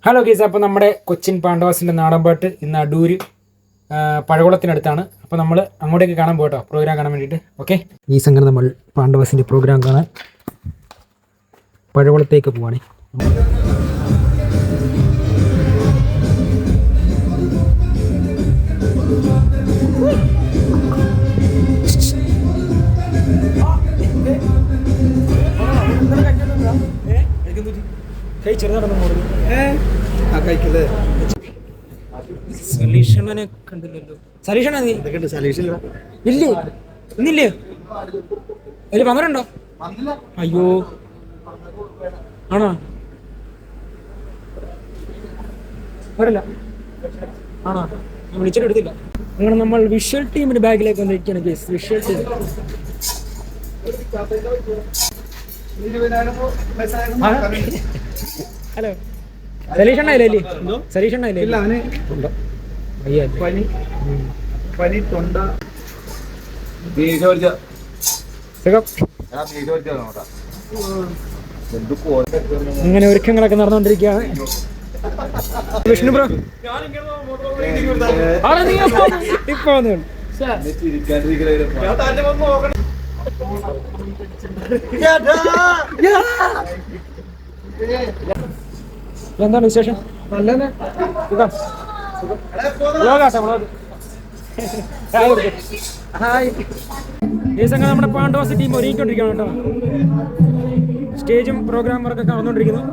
Hello ഗീസ്, അപ്പോൾ നമ്മുടെ കൊച്ചിൻ പാണ്ഡവാസിൻ്റെ നാടൻപാട്ട് ഇന്ന് അടൂര് പഴകുളത്തിനടുത്താണ്. അപ്പോൾ നമ്മൾ അങ്ങോട്ടേക്ക് കാണാൻ പോകട്ടോ, പ്രോഗ്രാം കാണാൻ വേണ്ടിയിട്ട്. ഓക്കെ, ഈ സംഘം നമ്മൾ പാണ്ഡവാസിൻ്റെ പ്രോഗ്രാം കാണാൻ പഴകുളത്തേക്ക് പോവാണേ. സലീഷണനെ കണ്ടില്ലല്ലോ. സലീഷണ ഇല്ലേ? ഇന്നില്ലേ? അതിൽ വന്നിട്ടുണ്ടോ? അയ്യോ, ആണോ? വരില്ല ആണോ? വിളിച്ചിട്ട് എടുത്തില്ല. അങ്ങനെ നമ്മൾ വിഷ്വൽ ടീമിന്റെ ബാഗിലേക്ക് വന്നിരിക്കുകയാണ് കേസ്. വിഷ്വൽ ടീം ഹലോ, സലീഷണ്ണല്ലേ? സലീഷണ്ണല്ലേ? ഇങ്ങനെ ഒരുക്കങ്ങളൊക്കെ നടന്നുകൊണ്ടിരിക്കുകയാണ്. വിഷ്ണു ബ്രോ ഇപ്പൊ വന്നു. എന്താണ് വിശേഷം? ഈ സംഘം നമ്മുടെ പാണ്ഡവാസ് ടീം ഒരുങ്ങിക്കൊണ്ടിരിക്കുകയാണ് കേട്ടോ. സ്റ്റേജും പ്രോഗ്രാം വർക്കൊക്കെ നടന്നുകൊണ്ടിരിക്കുന്നു.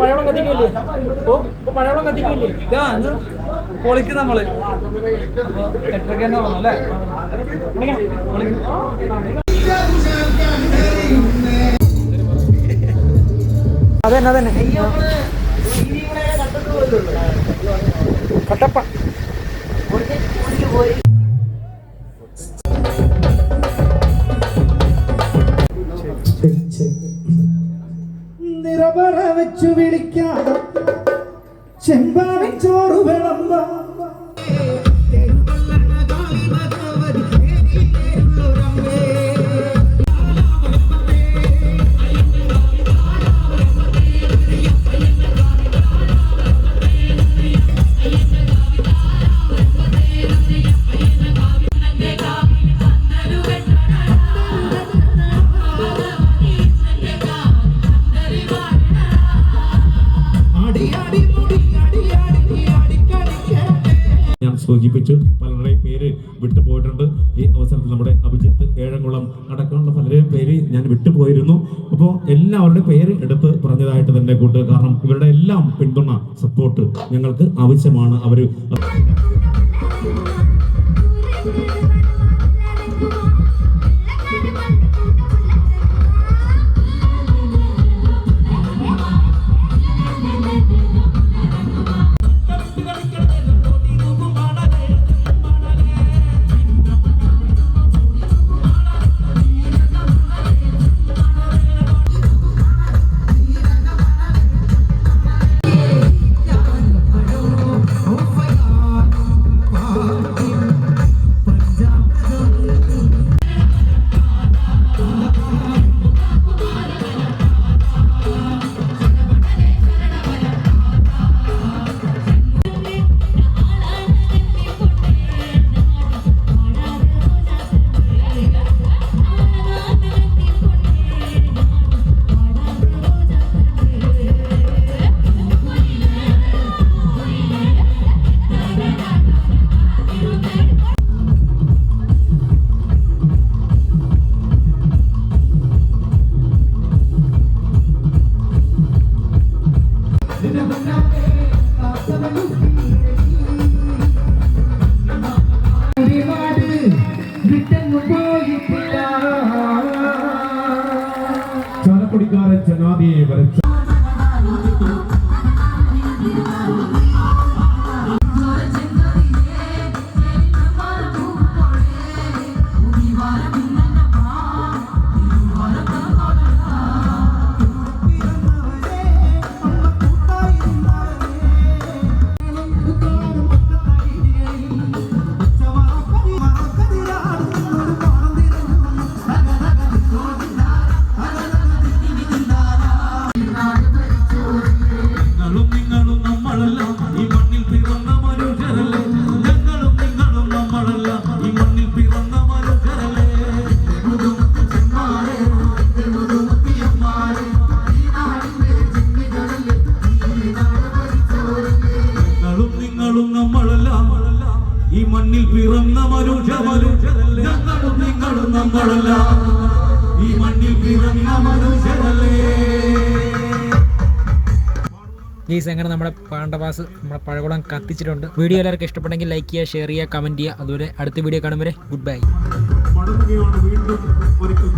പഴവളം കത്തിക്കില്ലേ? പഴവളം കത്തിക്കില്ലേ? പൊളിക്ക് നമ്മള് അല്ലേ? അതന്നെ അതന്നെ കട്ടപ്പ. നിറപറ വെച്ചു വിളിക്കാം ചെമ്പാവിൻ ചോറ് വിളമ്പ. ഞാൻ സൂചിപ്പിച്ചു, പലരുടെയും പേര് വിട്ടുപോയിട്ടുണ്ട്. ഈ അവസരത്തിൽ നമ്മുടെ അഭിജിത്ത് ഏഴംകുളം അടക്കമുള്ള പലരുടെയും പേര് ഞാൻ വിട്ടുപോയിരുന്നു. അപ്പോൾ എല്ലാവരുടെയും പേര് എടുത്ത് പറഞ്ഞതായിട്ട് തന്നെ കൂട്ടുക. കാരണം ഇവരുടെ എല്ലാം പിന്തുണ, സപ്പോർട്ട് ഞങ്ങൾക്ക് ആവശ്യമാണ്. അവർ ചാലക്കുടിക്കാരൻ ചങ്ങാതിയെ വരച്ച നമ്മളെല്ലാം ഈ മണ്ണിൽ പിറന്ന മനുഷ്യരല്ലേ. ഗൈസ് അങ്ങനെ നമ്മുടെ പാണ്ഡവാസ് നമ്മുടെ പഴകുളം കത്തിച്ചിട്ടുണ്ട്. വീഡിയോ എല്ലാവർക്കും ഇഷ്ടപ്പെട്ടെങ്കിൽ ലൈക്ക് ചെയ്യുക, ഷെയർ ചെയ്യുക, കമൻറ്റ് ചെയ്യുക. അതുപോലെ അടുത്ത വീഡിയോ കാണും വരെ ഗുഡ് ബൈ. മടങ്ങുകയാണ് വീണ്ടും ഒരിക്കൽ.